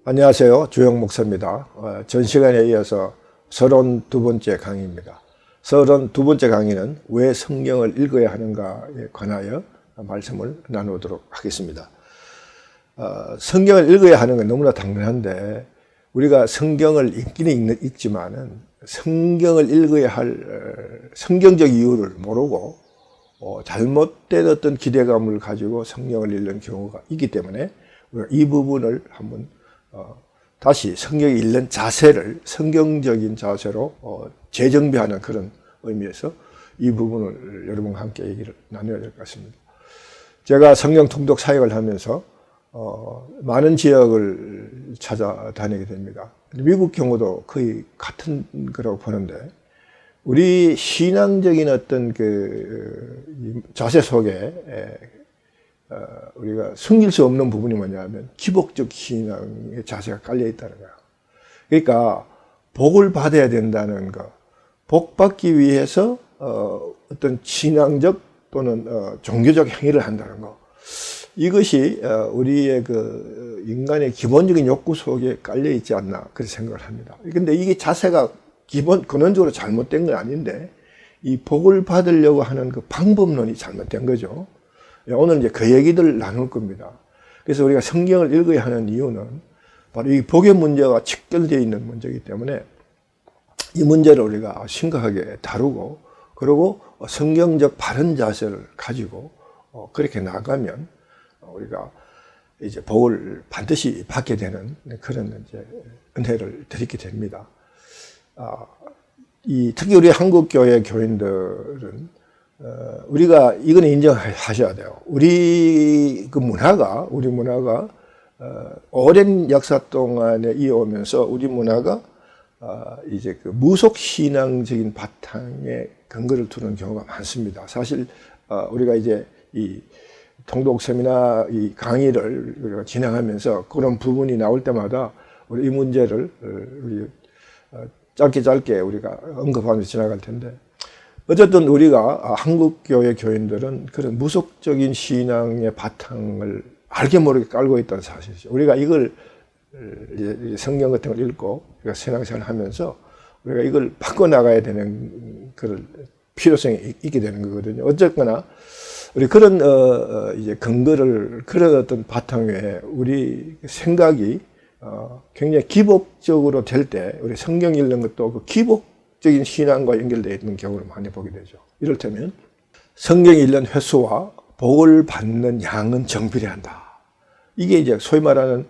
안녕하세요. 주영 목사입니다. 전 시간에 이어서 32번째 강의입니다. 32번째 강의는 왜 성경을 읽어야 하는가에 관하여 말씀을 나누도록 하겠습니다. 성경을 읽어야 하는 건 너무나 당연한데 우리가 성경을 읽기는 읽지만은 성경을 읽어야 할 성경적 이유를 모르고 잘못된 어떤 기대감을 가지고 성경을 읽는 경우가 있기 때문에 우리가 이 부분을 한번 다시 성경을 읽는 자세를 성경적인 자세로 재정비하는 그런 의미에서 이 부분을 여러분과 함께 얘기를 나눠야 될 것 같습니다. 제가 성경 통독 사역을 하면서 많은 지역을 찾아다니게 됩니다. 미국 경우도 거의 같은 거라고 보는데 우리 신앙적인 어떤 그 자세 속에 우리가 숨길 수 없는 부분이 뭐냐면 기복적 신앙의 자세가 깔려 있다는 거예요. 그러니까 복을 받아야 된다는 거, 복 받기 위해서 어떤 신앙적 또는 종교적 행위를 한다는 거, 이것이 우리의 그 인간의 기본적인 욕구 속에 깔려 있지 않나 그렇게 생각을 합니다. 근데 이게 자세가 근원적으로 잘못된 건 아닌데 이 복을 받으려고 하는 그 방법론이 잘못된 거죠. 오늘 이제 그 얘기들 나눌 겁니다. 그래서 우리가 성경을 읽어야 하는 이유는 바로 이 복의 문제와 직결되어 있는 문제이기 때문에 이 문제를 우리가 심각하게 다루고 그리고 성경적 바른 자세를 가지고 그렇게 나가면 우리가 이제 복을 반드시 받게 되는 그런 이제 은혜를 드리게 됩니다. 특히 우리 한국 교회 교인들은 우리가 이거는 인정하셔야 돼요. 우리 문화가 오랜 역사 동안에 이어오면서 우리 문화가 이제 그 무속 신앙적인 바탕에 근거를 두는 경우가 많습니다. 사실 우리가 이제 이 통독 세미나 이 강의를 우리가 진행하면서 그런 부분이 나올 때마다 우리 이 문제를 우리 짧게 우리가 언급하면서 지나갈 텐데. 어쨌든 우리가 한국 교회 교인들은 그런 무속적인 신앙의 바탕을 알게 모르게 깔고 있다는 사실이죠. 우리가 이걸 성경 같은 걸 읽고 우리가 신앙생활을 하면서 우리가 이걸 바꿔나가야 되는 그런 필요성이 있게 되는 거거든요. 어쨌거나 우리 그런 이제 근거를 그런 어떤 바탕 위에 우리 생각이 굉장히 기복적으로 될 때 우리 성경 읽는 것도 그 기복적인 신앙과 연결되어 있는 경우를 많이 보게 되죠. 이를테면 성경 읽는 횟수와 복을 받는 양은 정비례한다. 이게 이제 소위 말하는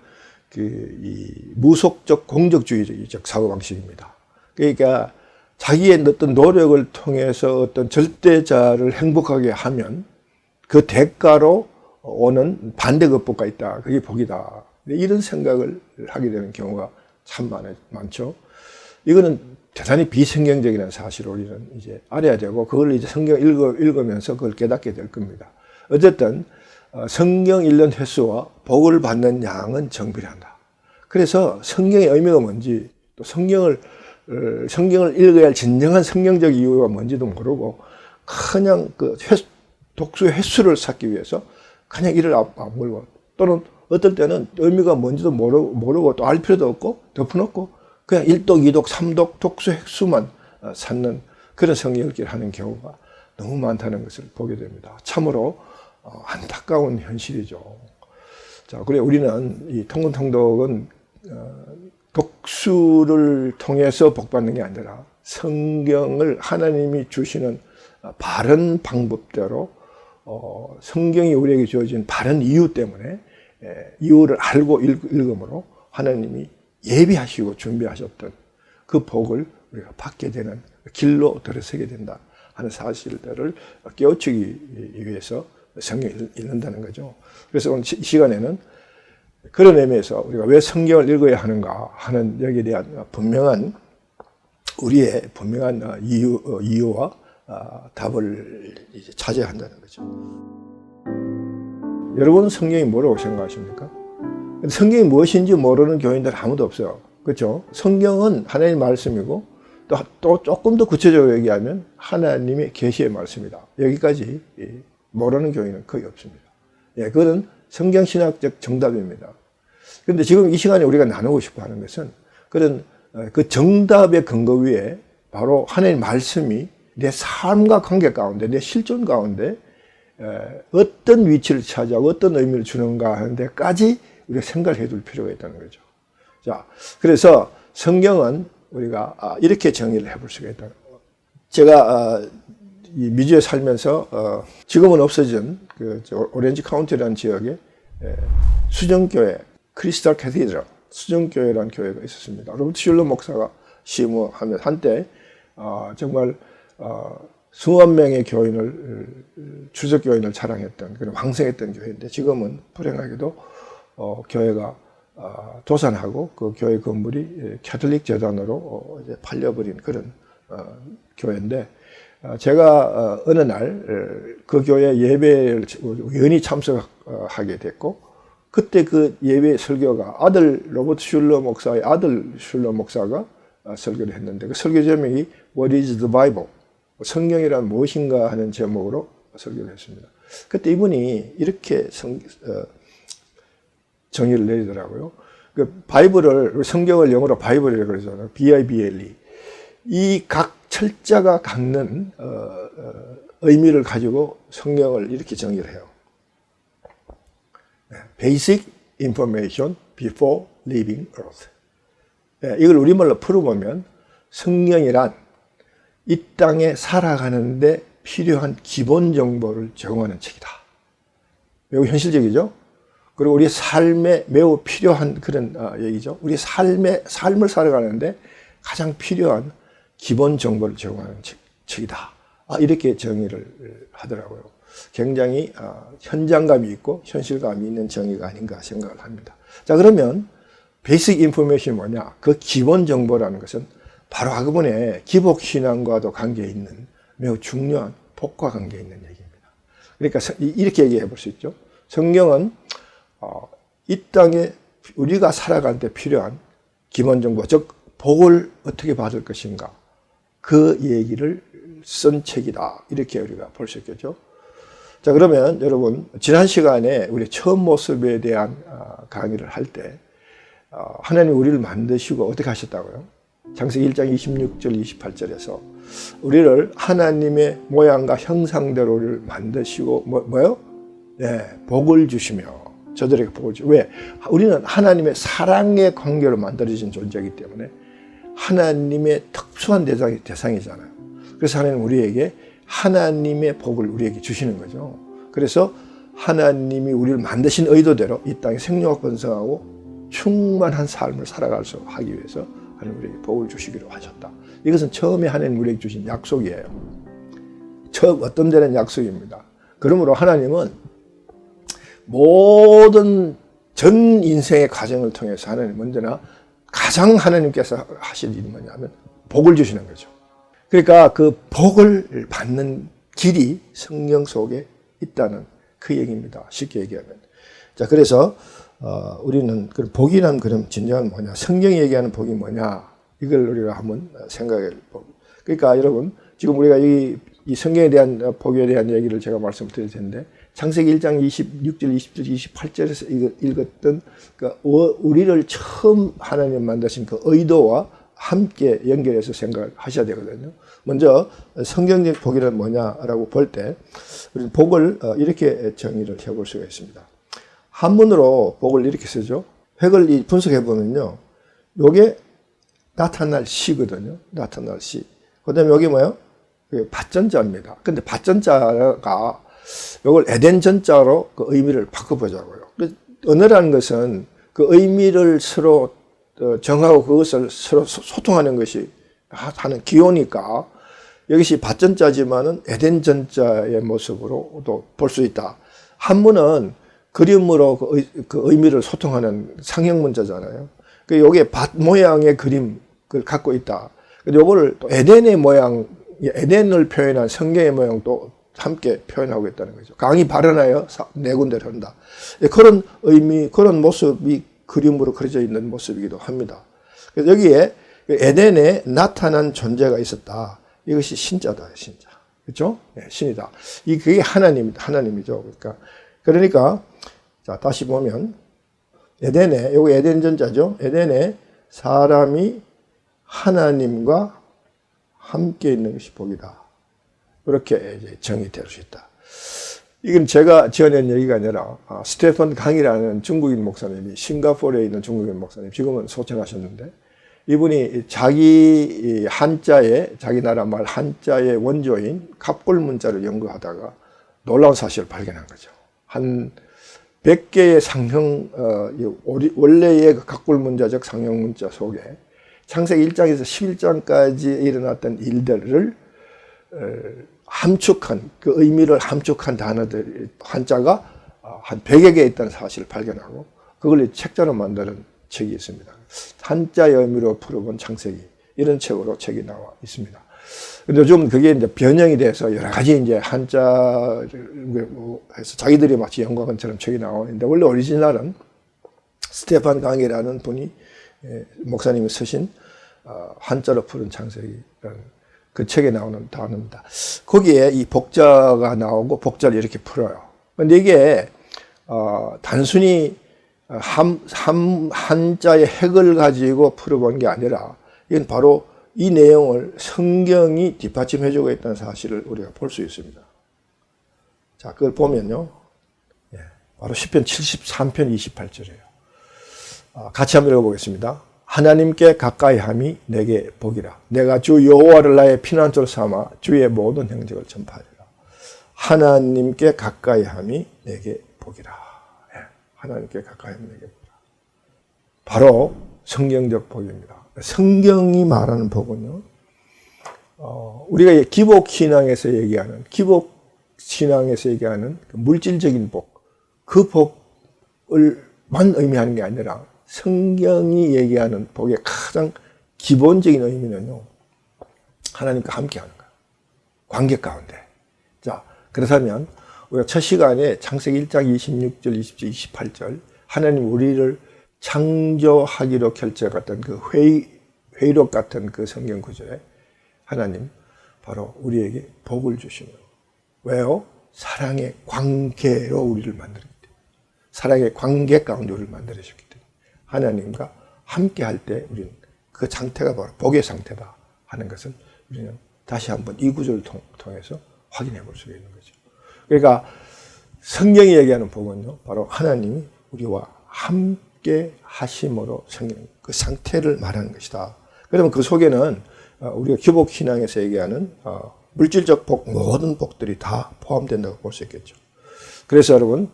이 무속적 공적주의적 사고방식입니다. 그러니까 자기의 어떤 노력을 통해서 어떤 절대자를 행복하게 하면 그 대가로 오는 반대급복가 있다. 그게 복이다. 이런 생각을 하게 되는 경우가 참 많죠. 이거는 대단히 비성경적이라는 사실을 우리는 이제 알아야 되고, 그걸 이제 성경 읽으면서 그걸 깨닫게 될 겁니다. 어쨌든, 성경 읽는 횟수와 복을 받는 양은 정비례한다. 그래서 성경의 의미가 뭔지, 또 성경을 읽어야 할 진정한 성경적 이유가 뭔지도 모르고, 그냥 독수 횟수를 쌓기 위해서 그냥 이를 악물고, 또는 어떨 때는 의미가 뭔지도 모르고 또 알 필요도 없고 덮어놓고 그냥 1독, 2독, 3독 독수 횟수만 쌓는 그런 성경 읽기를 하는 경우가 너무 많다는 것을 보게 됩니다. 참으로 안타까운 현실이죠. 자, 그래 우리는 이 통독은 독수를 통해서 복받는 게 아니라 성경을 하나님이 주시는 바른 방법대로 성경이 우리에게 주어진 바른 이유 때문에 이유를 알고 읽음으로 하나님이 예비하시고 준비하셨던 그 복을 우리가 받게 되는 길로 들어서게 된다 하는 사실들을 깨우치기 위해서 성경을 읽는다는 거죠. 그래서 오늘 이 시간에는 그런 의미에서 우리가 왜 성경을 읽어야 하는가 하는 여기에 대한 우리의 분명한 이유와 답을 이제 찾아야 한다는 거죠. 여러분은 성경이 뭐라고 생각하십니까? 성경이 무엇인지 모르는 교인들 아무도 없어요. 그렇죠? 성경은 하나님의 말씀이고 또 조금 더 구체적으로 얘기하면 하나님의 계시의 말씀이다. 여기까지 모르는 교인은 거의 없습니다. 그건 성경신학적 정답입니다. 그런데 지금 이 시간에 우리가 나누고 싶어 하는 것은 그런 그 정답의 근거 위에 바로 하나님의 말씀이 내 삶과 관계 가운데, 내 실존 가운데 어떤 위치를 차지하고 어떤 의미를 주는가 하는 데까지 우리가 생각을 해둘 필요가 있다는 거죠. 자, 그래서 성경은 우리가 이렇게 정의를 해볼 수가 있다. 제가 이 미주에 살면서 지금은 없어진 그 오렌지 카운티라는 지역에 수정교회, 크리스탈 캐티드럴, 수정교회라는 교회가 있었습니다. 로버트 슐러 목사가 심우하면 한때 정말 수만 명의 교인을 출석 교인을 자랑했던 그런 왕성했던 교회인데 지금은 불행하게도 교회가 도산하고 그 교회 건물이 캐톨릭 재단으로 이제 팔려버린 그런 교회인데 제가 어느 날 그 교회 예배를 우연히 참석하게 됐고 그때 그 예배 설교가 아들 로버트 슐러 목사의 아들 슐러 목사가 설교를 했는데 그 설교 제목이 What is the Bible? 성경이란 무엇인가 하는 제목으로 설교를 했습니다. 그때 이분이 이렇게 정의를 내리더라고요. 그 바이블을 성경을 영어로 바이블이라고 그러잖아요. B-I-B-L-E. 이 각 철자가 갖는 의미를 가지고 성경을 이렇게 정의를 해요. Basic information before leaving earth. 이걸 우리말로 풀어보면 성경이란 이 땅에 살아가는데 필요한 기본 정보를 제공하는 책이다. 매우 현실적이죠? 그리고 우리 삶에 매우 필요한 그런 얘기죠. 우리 삶을 살아가는데 가장 필요한 기본 정보를 제공하는 책이다. 이렇게 정의를 하더라고요. 굉장히 현장감이 있고 현실감이 있는 정의가 아닌가 생각을 합니다. 자, 그러면 베이직 인포메이션이 뭐냐? 그 기본 정보라는 것은 바로 그분의 기복 신앙과도 관계 있는 매우 중요한 복과 관계 있는 얘기입니다. 그러니까 이렇게 얘기해 볼 수 있죠. 성경은 이 땅에 우리가 살아갈 때 필요한 기본 정보, 즉 복을 어떻게 받을 것인가 그 얘기를 쓴 책이다. 이렇게 우리가 볼 수 있겠죠. 자, 그러면 여러분 지난 시간에 우리 처음 모습에 대한 강의를 할 때 하나님 우리를 만드시고 어떻게 하셨다고요? 창세기 1장 26절 28절에서 우리를 하나님의 모양과 형상대로 우리를 만드시고 뭐요? 네, 복을 주시며 저들에게 복을 주시며 왜? 우리는 하나님의 사랑의 관계로 만들어진 존재이기 때문에 하나님의 특수한 대상이잖아요. 그래서 하나님 우리에게 하나님의 복을 우리에게 주시는 거죠. 그래서 하나님이 우리를 만드신 의도대로 이 땅에 생명을 건성하고 충만한 삶을 살아갈 수 하기 위해서 하나님 우리에게 복을 주시기로 하셨다. 이것은 처음에 하나님 우리에게 주신 약속이에요. 처음 어떤 데는 약속입니다. 그러므로 하나님은 모든 전 인생의 과정을 통해서 하나님 언제나 가장 하나님께서 하실 일이 뭐냐면 복을 주시는 거죠. 그러니까 그 복을 받는 길이 성경 속에 있다는 그 얘기입니다. 쉽게 얘기하면. 자, 그래서 우리는 그 복이란 그럼 진정한 뭐냐? 성경이 얘기하는 복이 뭐냐? 이걸 우리가 한번 생각해 보고. 그러니까 여러분 지금 우리가 이 성경에 대한 복에 대한 얘기를 제가 말씀드릴 텐데 창세기 1장 26절, 20절, 28절에서 읽었던 그러니까 우리를 처음 하나님 만드신 그 의도와 함께 연결해서 생각하셔야 되거든요. 먼저 성경적 복이란 뭐냐라고 볼 때 우리는 복을 이렇게 정의를 해볼 수가 있습니다. 한문으로 복을 이렇게 쓰죠. 획을 분석해 보면요, 요게 나타날 시거든요. 나타날 시. 그다음에 여기 뭐요? 밭전자입니다. 근데 밭전자가 요걸 에덴 전자로 그 의미를 바꿔보자고요. 언어라는 것은 그 의미를 서로 정하고 그것을 서로 소통하는 것이 하는 기호니까 이것이 밭전자지만은 에덴 전자의 모습으로도 볼 수 있다. 한문은 그림으로 그 의미를 소통하는 상형 문자잖아요. 그 요게 밭 모양의 그림을 갖고 있다. 근데 요거를 또 에덴의 모양, 에덴을 표현한 성경의 모양도 함께 표현하고 있다는 거죠. 강이 발언하여 네 군데를 한다. 그런 의미, 그런 모습이 그림으로 그려져 있는 모습이기도 합니다. 그래서 여기에 에덴에 나타난 존재가 있었다. 이것이 신자다, 신자. 그렇죠? 네, 신이다. 그게 하나님이죠. 그러니까 자, 다시 보면 에덴에, 요거 에덴 전자죠. 에덴에 사람이 하나님과 함께 있는 것이 복이다. 이렇게 이제 정의될 수 있다. 이건 제가 지어낸 얘기가 아니라 스테판 강이라는 중국인 목사님이 싱가포르에 있는 중국인 목사님, 지금은 소천하셨는데 이분이 자기 한자에, 자기 나라 말 한자의 원조인 갑골 문자를 연구하다가 놀라운 사실을 발견한 거죠. 한 100개의 상형, 원래의 갑골 문자적 상형 문자 속에 창세기 1장에서 11장까지 일어났던 일들을 함축한, 그 의미를 함축한 단어들, 한자가 한 100여 개 있다는 사실을 발견하고 그걸 책자로 만드는 책이 있습니다. 한자의 의미로 풀어본 창세기, 이런 책으로 책이 나와 있습니다. 근데 요즘 그게 이제 변형이 돼서 여러 가지 이제 한자를 해서 자기들이 마치 영광처럼 책이 나오는데 원래 오리지널은 스테판 강이라는 분이 목사님이 쓰신 한자로 푸른 창세기라는 그 책에 나오는 단어입니다. 거기에 이 복자가 나오고 복자를 이렇게 풀어요. 근데 이게 단순히 한자의 핵을 가지고 풀어본 게 아니라 이건 바로 이 내용을 성경이 뒷받침해주고 있다는 사실을 우리가 볼 수 있습니다. 자, 그걸 보면요. 바로 시편 73편 28절이에요. 같이 한번 읽어보겠습니다. 하나님께 가까이함이 내게 복이라. 내가 주 여호와를 나의 피난처로 삼아 주의 모든 행적을 전파하리라. 하나님께 가까이함이 내게 복이라. 하나님께 가까이함이 내게 복이라. 바로 성경적 복입니다. 성경이 말하는 복은요, 우리가 기복신앙에서 얘기하는, 기복신앙에서 얘기하는 물질적인 복, 그 복을만 의미하는 게 아니라 성경이 얘기하는 복의 가장 기본적인 의미는요, 하나님과 함께 하는 거예요. 관계 가운데. 자, 그렇다면 우리가 첫 시간에 창세기 1장 26절, 27절, 28절 하나님 우리를 창조하기로 결정했던 그 회의록 같은 그 성경 구절에 하나님 바로 우리에게 복을 주시는, 왜요? 사랑의 관계로 우리를 만들었기 때문에, 사랑의 관계 가운데 우리를 만들으셨기 때문에 하나님과 함께 할 때 우리는 그 상태가 바로 복의 상태다 하는 것을 우리는 다시 한번 이 구절을 통해서 확인해 볼 수 있는 거죠. 그러니까 성경이 얘기하는 복은요, 바로 하나님이 우리와 함께 하심으로 생기는 그 상태를 말하는 것이다. 그러면 그 속에는 우리가 기복신앙에서 얘기하는 물질적 복, 모든 복들이 다 포함된다고 볼 수 있겠죠. 그래서 여러분,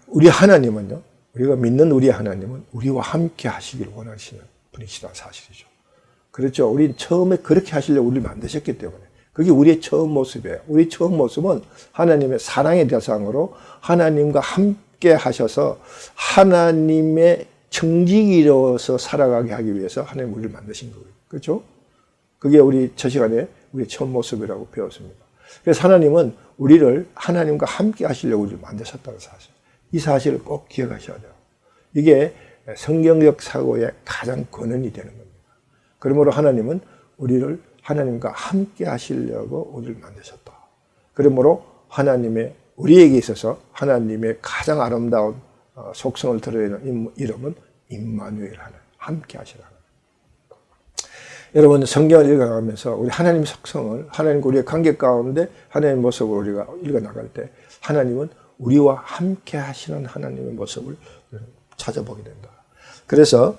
우리 하나님은요, 우리가 믿는 우리 하나님은 우리와 함께 하시길 원하시는 분이시다는 사실이죠. 그렇죠. 우리 처음에 그렇게 하시려고 우리를 만드셨기 때문에. 그게 우리의 처음 모습이에요. 우리 처음 모습은 하나님의 사랑의 대상으로 하나님과 함께 하셔서 하나님의 청지기로서 살아가게 하기 위해서 하나님 우리를 만드신 거예요. 그렇죠? 그게 우리 첫 시간에 우리의 처음 모습이라고 배웠습니다. 그래서 하나님은 우리를 하나님과 함께 하시려고 우리를 만드셨다는 사실. 이 사실을 꼭 기억하셔야 돼요. 이게 성경적 사고의 가장 근원이 되는 겁니다. 그러므로 하나님은 우리를 하나님과 함께 하시려고 우리를 만드셨다. 그러므로 하나님의, 우리에게 있어서 하나님의 가장 아름다운 속성을 드러내는 이름은 임마누엘 하나님, 함께 하시라. 여러분, 성경을 읽어나가면서 우리 하나님의 속성을, 하나님과 우리의 관계 가운데 하나님의 모습을 우리가 읽어나갈 때 하나님은 우리와 함께 하시는 하나님의 모습을 찾아보게 된다. 그래서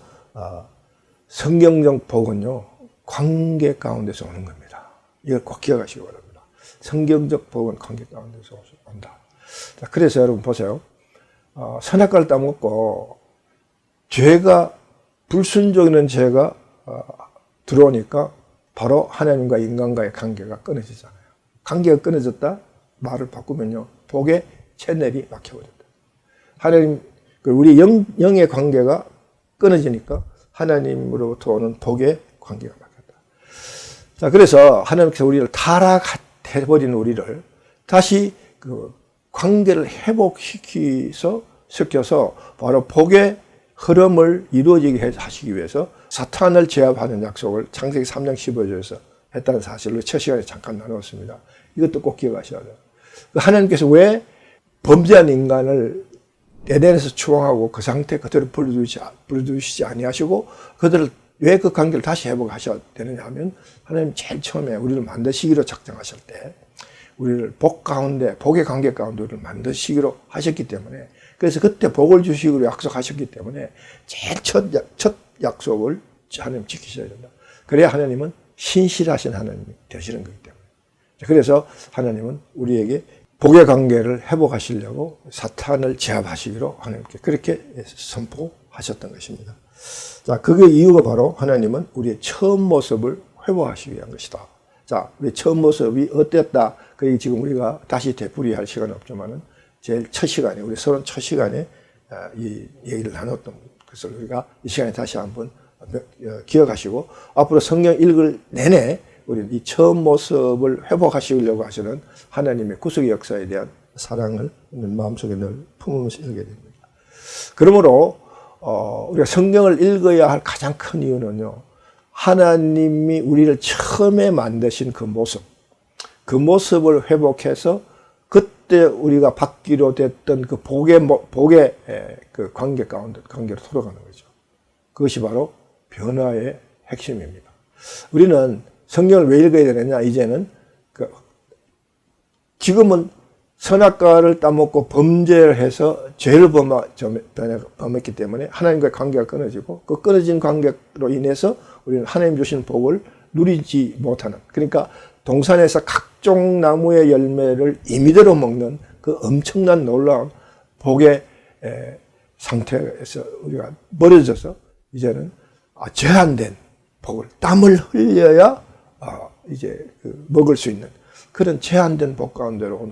성경적 복은요, 관계 가운데서 오는 겁니다. 이걸 꼭 기억하시기 바랍니다. 성경적 복은 관계 가운데서 온다. 자, 그래서 여러분 보세요. 선악과를 따먹고 죄가, 불순종이라는 죄가 들어오니까 바로 하나님과 인간과의 관계가 끊어지잖아요. 관계가 끊어졌다? 말을 바꾸면요, 복의 채널이 막혀버린다. 하나님, 우리 영의 관계가 끊어지니까 하나님으로부터 오는 복의 관계가 막혔다. 자, 그래서 하나님께서 우리를 타락해버린 우리를 다시 그 관계를 회복시켜서 바로 복의 흐름을 이루어지게 하시기 위해서 사탄을 제압하는 약속을 창세기 3장 15절에서 했다는 사실을 첫 시간에 잠깐 나누었습니다. 이것도 꼭 기억하셔야 돼요. 하나님께서 왜 범죄한 인간을 에덴에서 추방하고 그 상태 그대로 불러두시지 아니하시고 그들을 왜 그 관계를 다시 회복하셔야 되느냐 하면 하나님 제일 처음에 우리를 만드시기로 작정하실 때 우리를 복의 관계 가운데 우리를 만드시기로 하셨기 때문에 그래서 그때 복을 주시기로 약속하셨기 때문에 제일 첫 약속을 하나님 지키셔야 된다. 그래야 하나님은 신실하신 하나님이 되시는 거기 때문에. 그래서 하나님은 우리에게 복의 관계를 회복하시려고 사탄을 제압하시기로 하나님께 그렇게 선포하셨던 것입니다. 자, 그게 이유가 바로 하나님은 우리의 처음 모습을 회복하시기 위한 것이다. 자, 우리 처음 모습이 어땠다. 그게 지금 우리가 다시 되풀이할 시간은 없지만은 제일 첫 시간에, 우리 서론 첫 시간에 이 얘기를 나눴던 것을 우리가 이 시간에 다시 한번 기억하시고 앞으로 성경 읽을 내내 우리는 이 처음 모습을 회복하시려고 하시는 하나님의 구속의 역사에 대한 사랑을 마음속에 늘 품으면서 읽게 됩니다. 그러므로 우리가 성경을 읽어야 할 가장 큰 이유는요. 하나님이 우리를 처음에 만드신 그 모습을 회복해서 그때 우리가 받기로 됐던 그 복의 그 관계로 돌아가는 거죠. 그것이 바로 변화의 핵심입니다. 우리는 성경을 왜 읽어야 되느냐? 이제는 지금은 선악과를 따먹고 범죄를 해서 죄를 범했기 때문에 하나님과의 관계가 끊어지고 그 끊어진 관계로 인해서 우리는 하나님 주신 복을 누리지 못하는, 그러니까 동산에서 각종 나무의 열매를 임의대로 먹는 그 엄청난 놀라운 복의 상태에서 우리가 멀어져서 이제는 제한된 복을 땀을 흘려야 이제 먹을 수 있는 그런 제한된 복 가운데로 온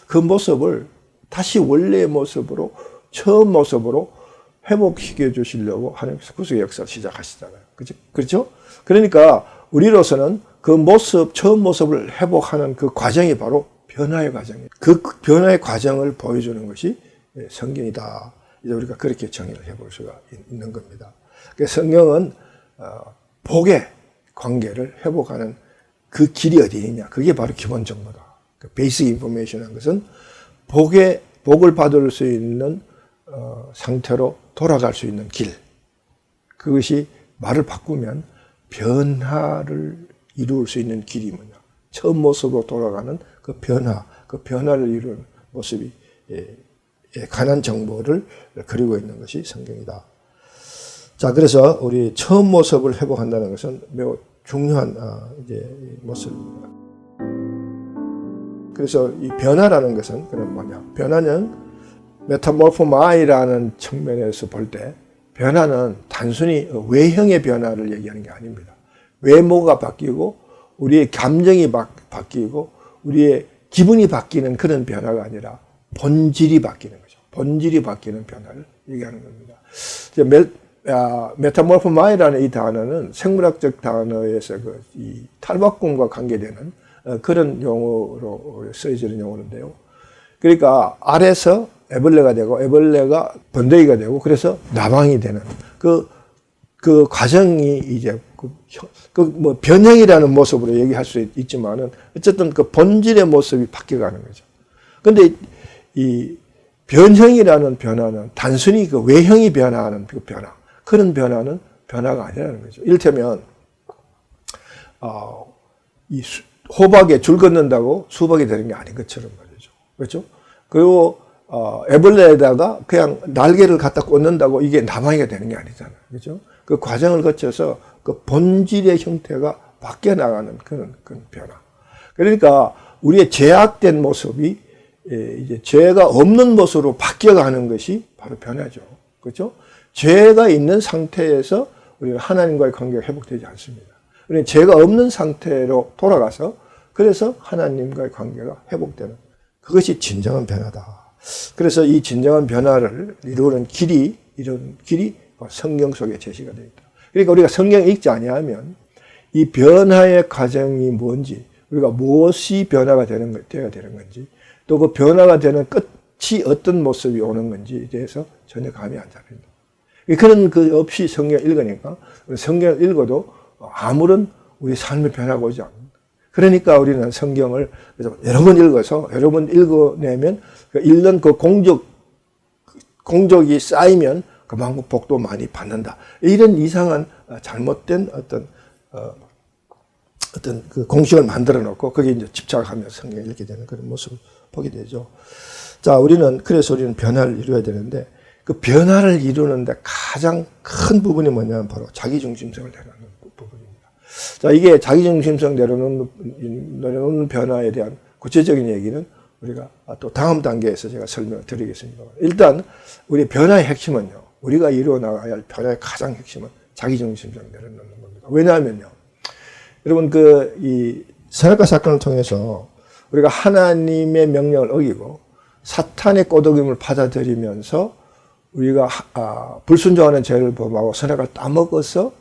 그 모습을 다시 원래의 모습으로, 처음 모습으로 회복시켜 주시려고 하나님께서 구속의 역사를 시작하시잖아요. 그렇죠? 그러니까 우리로서는 그 처음 모습을 회복하는 그 과정이 바로 변화의 과정이에요. 그 변화의 과정을 보여주는 것이 성경이다. 이제 우리가 그렇게 정의를 해볼 수가 있는 겁니다. 성경은 복의 관계를 회복하는 그 길이 어디 있냐? 그게 바로 기본 정보다. 그 베이직 인포메이션한 것은 복을 받을 수 있는 상태로 돌아갈 수 있는 길. 그것이 말을 바꾸면 변화를 이룰 수 있는 길이 뭐냐? 처음 모습으로 돌아가는 그 변화를 이루는 모습이 관한 정보를 그리고 있는 것이 성경이다. 자, 그래서 우리 처음 모습을 회복한다는 것은 매우 중요한 모습입니다. 그래서 이 변화라는 것은 그럼 뭐냐? 변화는 메타모르포마이라는 측면에서 볼 때 변화는 단순히 외형의 변화를 얘기하는 게 아닙니다. 외모가 바뀌고 우리의 감정이 바뀌고 우리의 기분이 바뀌는 그런 변화가 아니라 본질이 바뀌는 거죠. 본질이 바뀌는 변화를 얘기하는 겁니다. 메타모르포마이라는 이 단어는 생물학적 단어에서 이 탈바꿈과 관계되는 그런 용어로 쓰여지는 용어인데요. 그러니까 알에서 애벌레가 되고 애벌레가 번데기가 되고 그래서 나방이 되는 그 과정이 이제 뭐 변형이라는 모습으로 얘기할 수 있지만은 어쨌든 그 본질의 모습이 바뀌어가는 거죠. 근데 이 변형이라는 변화는 단순히 그 외형이 변화하는 그 그런 변화는 변화가 아니라는 거죠. 이를테면 이 호박에 줄 긋는다고 수박이 되는 게 아닌 것처럼 말이죠. 그렇죠? 그리고 애벌레에다가 그냥 날개를 갖다 꽂는다고 이게 나방이가 되는 게 아니잖아요. 그렇죠? 그 과정을 거쳐서 그 본질의 형태가 바뀌어 나가는 그런 변화. 그러니까 우리의 죄악된 모습이 이제 죄가 없는 모습으로 바뀌어가는 것이 바로 변화죠. 그렇죠? 죄가 있는 상태에서 우리가 하나님과의 관계가 회복되지 않습니다. 우리는 죄가 없는 상태로 돌아가서 그래서 하나님과의 관계가 회복되는 그것이 진정한 변화다. 그래서 이 진정한 변화를 이루는 길이 성경 속에 제시가 되어 있다. 그러니까 우리가 성경 읽지 아니하면 이 변화의 과정이 뭔지, 우리가 무엇이 변화가 되어야 되는 건지, 또 그 변화가 되는 끝이 어떤 모습이 오는 건지에 대해서 전혀 감이 안 잡힌다. 그런 없이 성경을 읽으니까 성경을 읽어도 아무런 우리 삶의 변화가 오지 않는다. 그러니까 우리는 성경을 여러 번 읽어서 여러 번 읽어내면 읽는 그 공적 공적이 쌓이면 그만큼 복도 많이 받는다. 이런 이상한 잘못된 어떤 그 공식을 만들어 놓고 거기에 이제 집착하면서 성경을 읽게 되는 그런 모습을 보게 되죠. 자, 그래서 우리는 변화를 이루어야 되는데 그 변화를 이루는데 가장 큰 부분이 뭐냐면 바로 자기중심성을 내려놓는 부분입니다. 자, 이게 자기중심성 내려놓는 변화에 대한 구체적인 얘기는 우리가 또 다음 단계에서 제가 설명을 드리겠습니다. 일단 우리 변화의 핵심은요. 우리가 이루어 나가야 할 변화의 가장 핵심은 자기중심성을 내려놓는 겁니다. 왜냐하면요. 여러분 이 선악과 사건을 통해서 우리가 하나님의 명령을 어기고 사탄의 꼬드김을 받아들이면서 우리가 불순종하는 죄를 범하고 선악을 따먹어서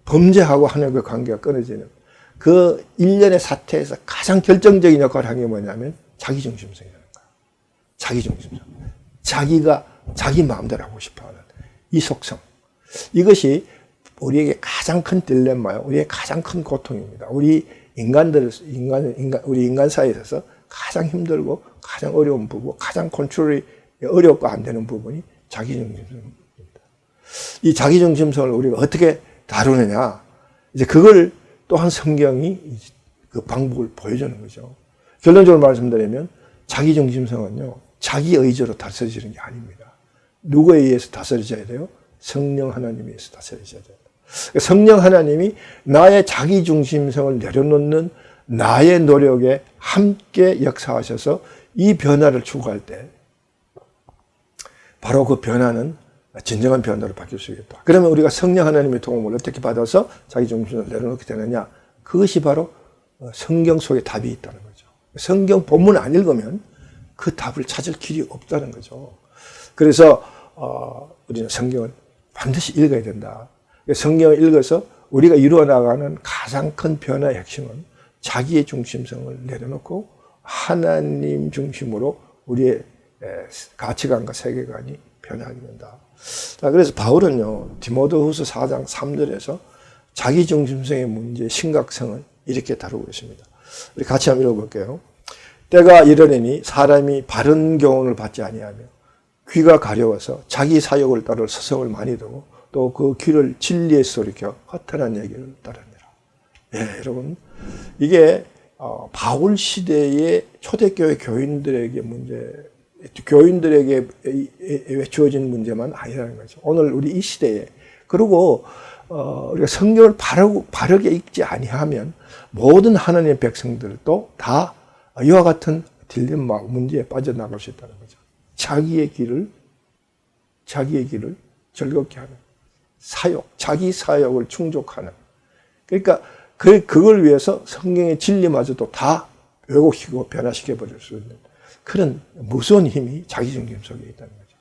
범죄하고 하나님과 관계가 끊어지는 그 일련의 사태에서 가장 결정적인 역할을 한 게 뭐냐면 자기중심성이라는 거예요. 자기중심성. 자기가 자기 마음대로 하고 싶어하는 이 속성. 이것이 우리에게 가장 큰 딜레마요. 우리의 가장 큰 고통입니다. 우리 인간 사회에 있어서 가장 힘들고 가장 어려운 부분, 가장 컨트롤이 어렵고 안 되는 부분이 자기중심성입니다. 이 자기중심성을 우리가 어떻게 다루느냐. 이제 그걸 또한 성경이 그 방법을 보여주는 거죠. 결론적으로 말씀드리면 자기중심성은요, 자기 의지로 다스려지는 게 아닙니다. 누구에 의해서 다스려져야 돼요? 성령 하나님에 의해서 다스려져야 돼요. 성령 하나님이 나의 자기중심성을 내려놓는 나의 노력에 함께 역사하셔서 이 변화를 추구할 때 바로 그 변화는 진정한 변화로 바뀔 수 있겠다. 그러면 우리가 성령 하나님의 도움을 어떻게 받아서 자기중심성을 내려놓게 되느냐? 그것이 바로 성경 속에 답이 있다는 거죠. 성경 본문을 안 읽으면 그 답을 찾을 길이 없다는 거죠. 그래서 우리는 성경을 반드시 읽어야 된다. 성경을 읽어서 우리가 이루어 나가는 가장 큰 변화의 핵심은 자기의 중심성을 내려놓고 하나님 중심으로 우리의 가치관과 세계관이 변하게 된다. 자, 그래서 바울은요, 디모데후서 4장 3절에서 자기 중심성의 문제의 심각성을 이렇게 다루고 있습니다. 우리 같이 한번 읽어볼게요. 때가 이르리니 사람이 바른 교훈을 받지 아니하며 귀가 가려워서 자기 사욕을 따를 서성을 많이 두고 또 그 귀를 진리에 쏠이켜 허탄한 얘기를 따르니라. 예, 여러분, 이게 바울 시대의 초대교회 교인들에게 교인들에게 외쳐진 문제만 아니라는 거죠. 오늘 우리 이 시대에, 그리고 우리가 성경을 바르게 읽지 아니하면 모든 하나님의 백성들도 다 이와 같은 딜레마 문제에 빠져나갈 수 있다는 거죠. 자기의 길을 즐겁게 하는 사욕, 자기 사욕을 충족하는. 그러니까 그걸 위해서 성경의 진리마저도 다 왜곡시키고 변화시켜 버릴 수 있는 그런 무서운 힘이 자기중심 속에 있다는 거죠.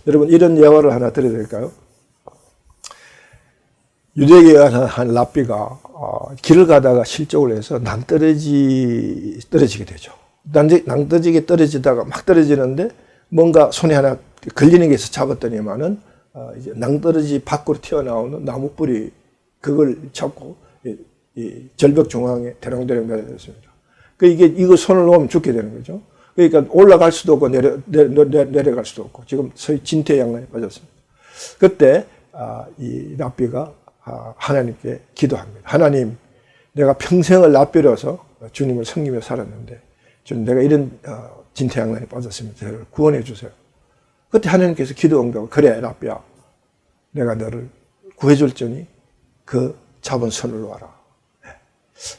여러분, 이런 예화를 하나 드려야 될까요? 유대계의 한 랍비가 길을 가다가 실족을 해서 떨어지게 되죠. 낭떠지게 떨어지다가 막 떨어지는데 뭔가 손에 하나 걸리는 게 있어 잡았더니만은 이제 낭떠러지 밖으로 튀어나오는 나무 뿌리 그걸 잡고 이 절벽 중앙에 대롱대롱 내려졌습니다. 이거 손을 놓으면 죽게 되는 거죠. 그러니까 올라갈 수도 없고 내려갈 수도 없고 지금 소위 진퇴양난에 빠졌습니다. 그때 이 랍비가 하나님께 기도합니다. 하나님, 내가 평생을 랍비로서 주님을 섬기며 살았는데 주님, 내가 이런 진퇴양난에 빠졌으면 저를 구원해 주세요. 그때 하나님께서 기도 응답을, 그래 랍비야, 내가 너를 구해줄 테니 그 잡은 손을 놓아라. 네.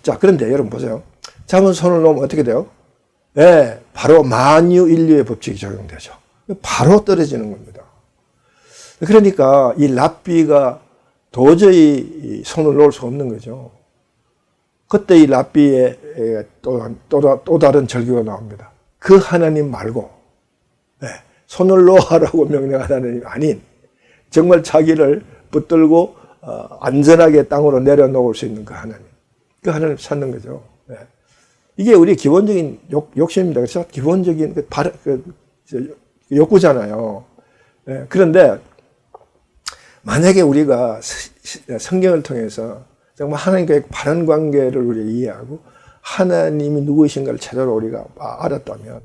자, 그런데 여러분 보세요. 잡은 손을 놓으면 어떻게 돼요? 네, 바로 만유인류의 법칙이 적용되죠. 바로 떨어지는 겁니다. 그러니까 이 랍비가 도저히 손을 놓을 수 없는 거죠. 그때 이 랍비의 또 다른 절규가 나옵니다. 그 하나님 말고, 네, 손을 놓으라고 명령한 하나님이 아닌 정말 자기를 붙들고 안전하게 땅으로 내려놓을 수 있는 그 하나님 찾는 거죠. 네. 이게 우리 기본적인 욕심입니다. 그렇죠? 기본적인 욕구잖아요. 네. 그런데 만약에 우리가 성경을 통해서 정말 하나님과의 바른 관계를 우리가 이해하고 하나님이 누구이신가를 제대로 우리가 알았다면,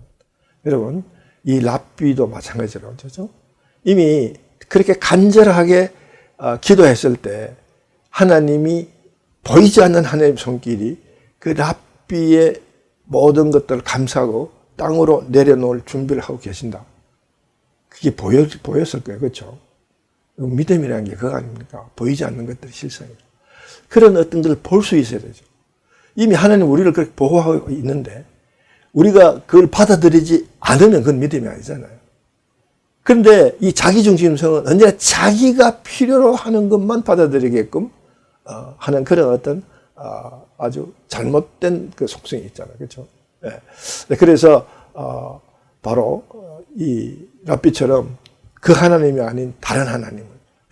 여러분, 이 랍비도 마찬가지라고 그러죠. 이미 그렇게 간절하게 기도했을 때 하나님이 보이지 않는 하나님의 손길이 그 랍비의 모든 것들을 감싸고 땅으로 내려놓을 준비를 하고 계신다. 그게 보였을 거예요. 그렇죠? 믿음이라는 게 그거 아닙니까? 보이지 않는 것들이 실상이에요. 그런 어떤 걸 볼 수 있어야 되죠. 이미 하나님 우리를 그렇게 보호하고 있는데 우리가 그걸 받아들이지 않으면 그건 믿음이 아니잖아요. 그런데 이 자기중심성은 언제나 자기가 필요로 하는 것만 받아들이게끔 하는 그런 어떤 아주 잘못된 그 속성이 있잖아요. 그렇죠? 네. 그래서 바로 이 랍비처럼 그 하나님이 아닌 다른 하나님을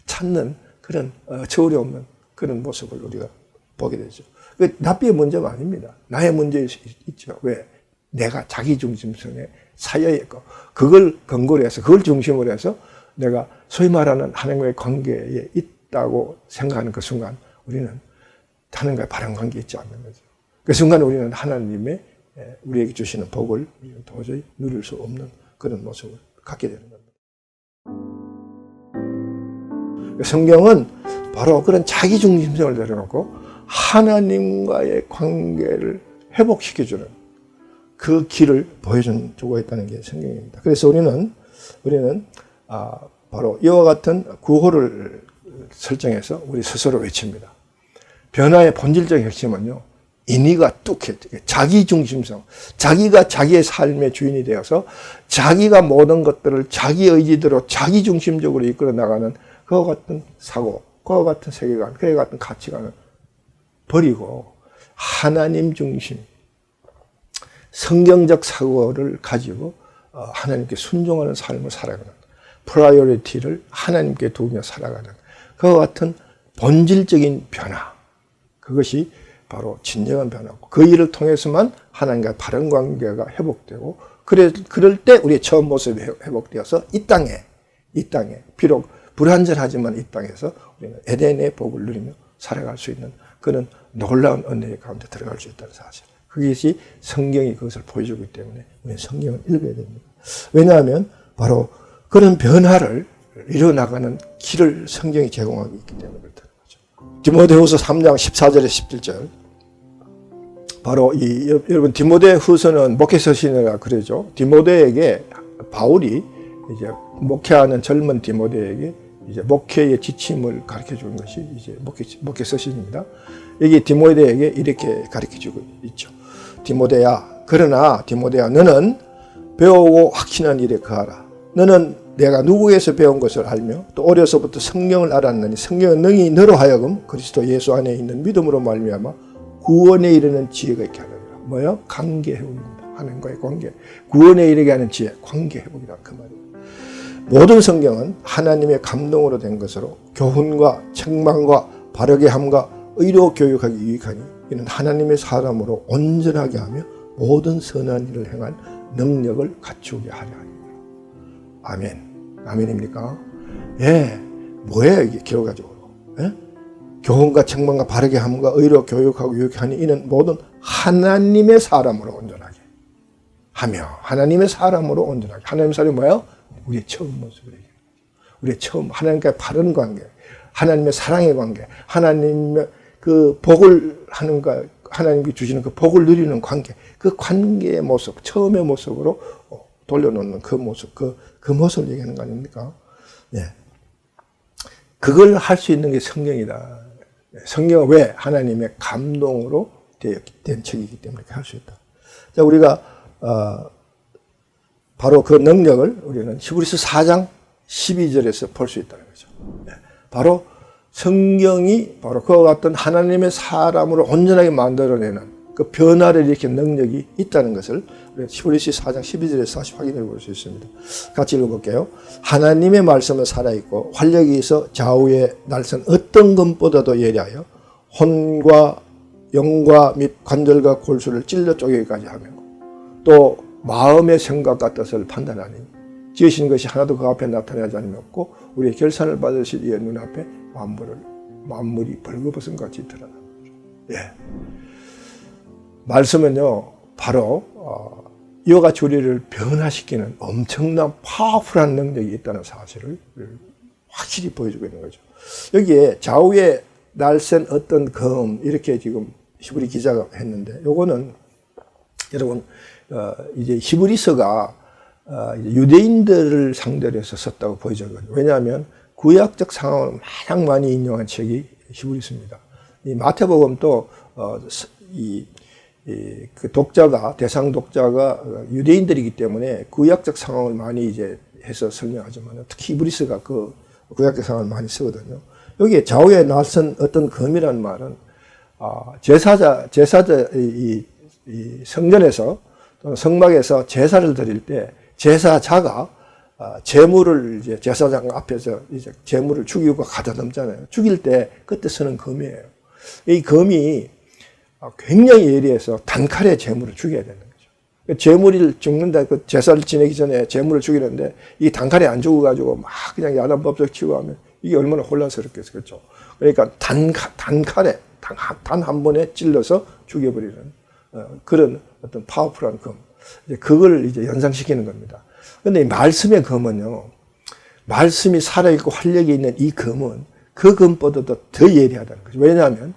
찾는 그런 저울이 없는 그런 모습을 우리가 보게 되죠. 랍비의 문제가 아닙니다. 나의 문제일 수 있죠. 왜? 내가 자기중심성에 사여 있고 그걸 근거로 해서 그걸 중심으로 해서 내가 소위 말하는 하나님과의 관계에 있다고 생각하는 그 순간 우리는 하나님과의 바른 관계에 있지 않는 거죠. 그 순간 우리는 하나님의 우리에게 주시는 복을 도저히 누릴 수 없는 그런 모습을 갖게 되는 겁니다. 성경은 바로 그런 자기중심성을 내려놓고 하나님과의 관계를 회복시켜주는 그 길을 보여주고 있다는 게 성경입니다. 그래서 우리는 바로 이와 같은 구호를 설정해서 우리 스스로 외칩니다. 변화의 본질적인 핵심은요, 인의가 뚝해, 자기중심성, 자기가 자기의 삶의 주인이 되어서 자기가 모든 것들을 자기 의지대로 자기중심적으로 이끌어 나가는 그와 같은 사고, 그와 같은 세계관, 그와 같은 가치관을 버리고 하나님 중심, 성경적 사고를 가지고 하나님께 순종하는 삶을 살아가는, 프라이어리티를 하나님께 두며 살아가는 그와 같은 본질적인 변화, 그것이 바로 진정한 변화고 그 일을 통해서만 하나님과 바른 관계가 회복되고 그럴 때 우리의 처음 모습이 회복되어서 이 땅에 비록 불완전하지만 이 땅에서 우리는 에덴의 복을 누리며 살아갈 수 있는 그런 놀라운 은혜의 가운데 들어갈 수 있다는 사실. 그것이 성경이 그것을 보여주기 때문에 우리는 성경을 읽어야 됩니다. 왜냐하면 바로 그런 변화를 이뤄나가는 길을 성경이 제공하고 있기 때문에 그렇다는 거죠. 디모데후서 3장 14절에 17절. 바로 여러분 디모데후서는 목회서신이라 그러죠. 디모데에게 바울이 이제 목회하는 젊은 디모데에게 이제 목회의 지침을 가르쳐 주는 것이 이제 목회서신입니다. 여기 디모데에게 이렇게 가르쳐 주고 있죠. 디모데야, 그러나 디모데야, 너는 배우고 확신한 일에 거하라. 너는 내가 누구에서 배운 것을 알며 또 어려서부터 성경을 알았느니 성경은 능히 너로 하여금 그리스도 예수 안에 있는 믿음으로 말미암아 구원에 이르는 지혜가 있게 하느니라. 뭐요? 관계 회복입니다. 하나님과의 관계. 구원에 이르게 하는 지혜, 관계 회복이라 그 말이에요. 모든 성경은 하나님의 감동으로 된 것으로 교훈과 책망과 바르게 함과 의로 교육하기 유익하니 이는 하나님의 사람으로 온전하게 하며 모든 선한 일을 행할 능력을 갖추게 하려 합니다. 아멘. 아멘입니까? 예. 뭐예요 이게 결과적으로? 예? 교훈과 책망과 바르게 함과 의로 교육하고 유익하니 이는 모든 하나님의 사람으로 온전하게 하며 하나님의 사람으로 온전하게. 하나님의 사람이 뭐예요? 우리의 처음 모습을 얘기하는 거죠. 우리의 처음 하나님과의 바른 관계, 하나님의 사랑의 관계, 하나님의 그 복을 하는 것, 하나님께 주시는 그 복을 누리는 관계, 그 관계의 모습, 처음의 모습으로 돌려놓는 그 모습, 그 모습을 얘기하는 거 아닙니까? 네. 그걸 할 수 있는 게 성경이다. 성경은 왜? 하나님의 감동으로 된 책이기 때문에 할 수 있다. 자, 우리가 바로 그 능력을 우리는 히브리서 4장 12절에서 볼 수 있다는 거죠. 네. 바로 성경이 바로 그와 같은 하나님의 사람으로 온전하게 만들어내는 그 변화를 일으키는 능력이 있다는 것을 우리가 히브리서 4장 12절에서 다시 확인해 볼 수 있습니다. 같이 읽어볼게요. 하나님의 말씀은 살아있고 활력이 있어 좌우의 날선 어떤 것보다도 예리하여 혼과 영과 및 관절과 골수를 찔러 쪼개기까지 하며 또 마음의 생각과 뜻을 판단하니 지으신 것이 하나도 그 앞에 나타나지 않으면 없고 우리의 결산을 받으실 이의 눈앞에 만물이 벌거벗은 같이 드러나는 거죠. 예. 말씀은요 바로 이와 같이 우리를 변화시키는 엄청난 파워풀한 능력이 있다는 사실을 확실히 보여주고 있는 거죠. 여기에 좌우에 날쌘 어떤 검, 이렇게 지금 히브리 기자가 했는데, 요거는 여러분 이제 히브리서가 유대인들을 상대로 해서 썼다고 보여져요. 왜냐하면 구약적 상황을 가장 많이 인용한 책이 히브리서입니다. 이 마태복음도 그 독자가, 대상 독자가 유대인들이기 때문에 구약적 상황을 많이 이제 해서 설명하지만, 특히 히브리서가 그 구약적 상황을 많이 쓰거든요. 여기에 좌우에 낯선 어떤 검이라는 말은 제사자 이 성전에서 또는 성막에서 제사를 드릴 때 제사자가 제물을 이제 제사장 앞에서 이제 제물을 죽이고 가다 넘잖아요. 죽일 때 그때 쓰는 검이에요. 이 검이 굉장히 예리해서 단칼에 제물을 죽여야 되는 거죠. 제물을 죽는다, 그 제사를 지내기 전에 제물을 죽이는데 이 단칼에 안 죽어가지고 막 그냥 야단법석 치고 하면 이게 얼마나 혼란스럽겠어요. 그렇죠? 그러니까 단칼에 단 한 번에 찔러서 죽여버리는 그런 어떤 파워풀한 검. 그걸 이제 연상시키는 겁니다. 근데 이 말씀의 검은요, 말씀이 살아있고 활력이 있는 이 검은 그 검보다도 더 예리하다는 거죠. 왜냐하면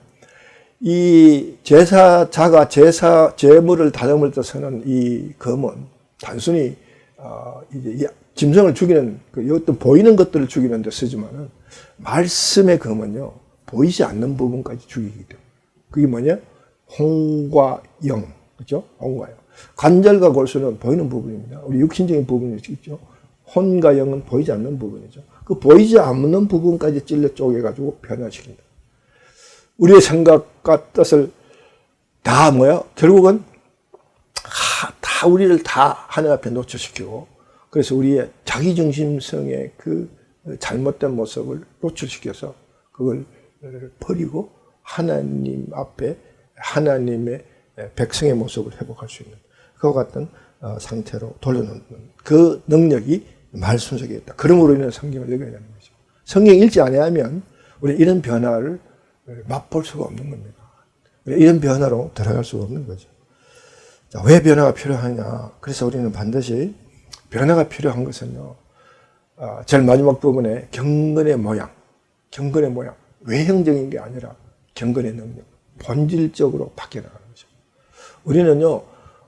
이 제사자가 제물을 다듬을 때 쓰는 이 검은 단순히 이제 짐승을 죽이는 어떤 보이는 것들을 죽이는 데 쓰지만은, 말씀의 검은요 보이지 않는 부분까지 죽이기 때문에. 그게 뭐냐? 홍과 영, 그렇죠? 홍과 영. 관절과 골수는 보이는 부분입니다. 우리 육신적인 부분이 있죠. 혼과 영은 보이지 않는 부분이죠. 그 보이지 않는 부분까지 찔러 쪼개가지고 변화시킨다. 우리의 생각과 뜻을 다 결국은 다 우리를 다 하늘 앞에 노출시키고, 그래서 우리의 자기중심성의 그 잘못된 모습을 노출시켜서 그걸 버리고 하나님 앞에 하나님의 백성의 모습을 회복할 수 있는 그와 같은 상태로 돌려놓는 그 능력이 말씀 속에 있다. 그러므로 우리는 성경을 읽어야 되는 거죠. 성경 읽지 않으면 우리 이런 변화를 맛볼 수가 없는 겁니다. 이런 변화로 들어갈 수가 없는 거죠. 자, 왜 변화가 필요하냐? 그래서 우리는 반드시 변화가 필요한 것은요, 제일 마지막 부분에 경건의 모양, 외형적인 게 아니라 경건의 능력, 본질적으로 바뀌어 나가는 거죠. 우리는요,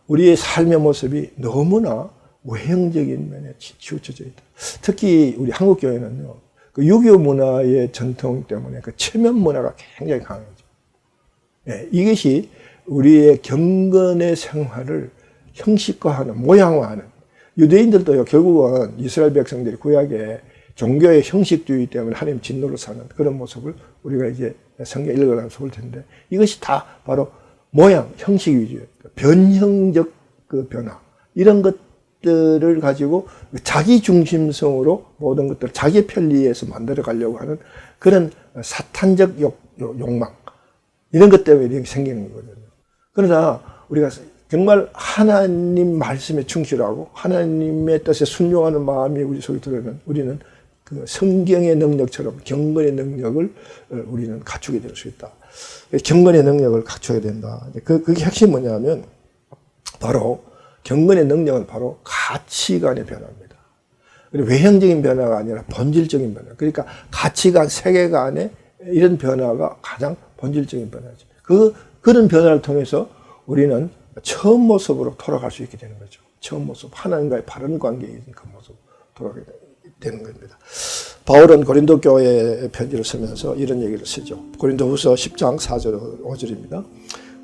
우리의 삶의 모습이 너무나 외형적인 면에 치우쳐져 있다. 특히 우리 한국 교회는요, 그 유교 문화의 전통 때문에 그 체면 문화가 굉장히 강하죠. 네, 이것이 우리의 경건의 생활을 형식화하는, 모양화하는, 유대인들도요, 결국은 이스라엘 백성들이 구약에 종교의 형식주의 때문에 하나님 진노를 사는 그런 모습을 우리가 이제 성경 읽어가면서 볼 텐데, 이것이 다 바로 모양, 형식 위주예요. 변형적 그 변화, 이런 것들을 가지고 자기 중심성으로 모든 것들을 자기 편리에서 만들어 가려고 하는 그런 사탄적 욕망, 이런 것 때문에 이렇게 생기는 거거든요. 그러나 우리가 정말 하나님 말씀에 충실하고 하나님의 뜻에 순종하는 마음이 우리 속에 들어오면 우리는 그 성경의 능력처럼 경건의 능력을 우리는 갖추게 될 수 있다. 경건의 능력을 갖춰야 된다. 그게 핵심이 뭐냐면, 바로 경건의 능력은 바로 가치관의 변화입니다. 외형적인 변화가 아니라 본질적인 변화. 그러니까 가치관, 세계관의 이런 변화가 가장 본질적인 변화죠. 그런 변화를 통해서 우리는 처음 모습으로 돌아갈 수 있게 되는 거죠. 처음 모습, 하나님과의 바른 관계에 있는 그 모습 돌아가게 되는 겁니다. 바울은 고린도 교회에 편지를 쓰면서 이런 얘기를 쓰죠. 고린도후서 10장 4절 5절입니다.